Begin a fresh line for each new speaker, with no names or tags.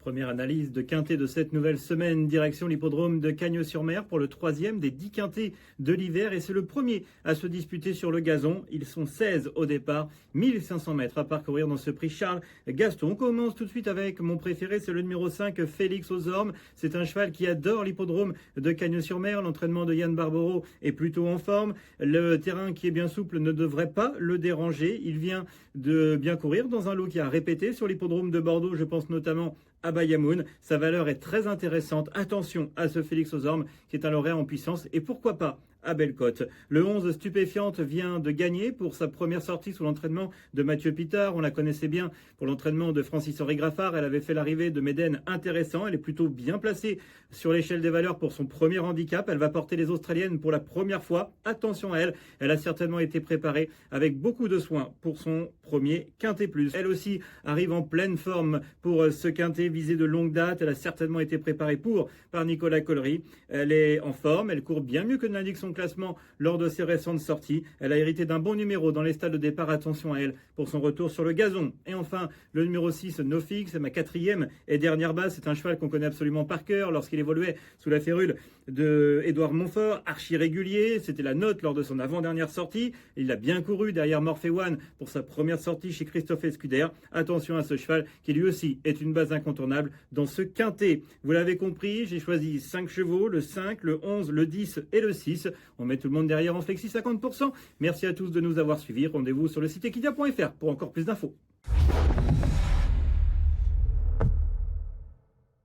Première analyse de quintet de cette nouvelle semaine, direction l'hippodrome de Cagnes-sur-Mer pour le troisième des 10 quintets de l'hiver et c'est le premier à se disputer sur le gazon. Ils sont 16 au départ, 1500 mètres à parcourir dans ce prix Charles Gaston. On commence tout de suite avec mon préféré, c'est le numéro 5, Félix aux Ormes. C'est un cheval qui adore l'hippodrome de Cagnes-sur-Mer. L'entraînement de Yann Barbero est plutôt en forme. Le terrain qui est bien souple ne devrait pas le déranger. Il vient de bien courir dans un lot qui a répété sur l'hippodrome de Bordeaux. Je pense notamment à Bayamoun. Sa valeur est très intéressante. Attention à ce Félix aux Ormes qui est un lauréat en puissance et pourquoi pas à Bellecote. Le 11 Stupéfiante vient de gagner pour sa première sortie sous l'entraînement de Mathieu Pitard. On la connaissait bien pour l'entraînement de Francis-Henri Graffard. Elle avait fait l'arrivée de Médène intéressant. Elle est plutôt bien placée sur l'échelle des valeurs pour son premier handicap. Elle va porter les Australiennes pour la première fois. Attention à elle. Elle a certainement été préparée avec beaucoup de soin pour son premier quintet plus. Elle aussi arrive en pleine forme pour ce quintet visé de longue date. Elle a certainement été préparée par Nicolas Collery. Elle est en forme. Elle court bien mieux que ne l'indique son classement lors de ses récentes sorties. Elle a hérité d'un bon numéro dans les stades de départ. Attention à elle pour son retour sur le gazon. Et enfin, le numéro 6, Nofix, c'est ma quatrième et dernière base. C'est un cheval qu'on connaît absolument par cœur lorsqu'il évoluait sous la férule de Édouard Montfort, archi régulier. C'était la note lors de son avant-dernière sortie. Il a bien couru derrière Morphe One pour sa première sortie chez Christophe Escuder. Attention à ce cheval qui lui aussi est une base incontournable dans ce quintet. Vous l'avez compris, j'ai choisi 5 chevaux, le 5, le 11, le 10 et le 6. On met tout le monde derrière en flexi 50%. Merci à tous de nous avoir suivis. Rendez-vous sur le site equidia.fr pour encore plus d'infos.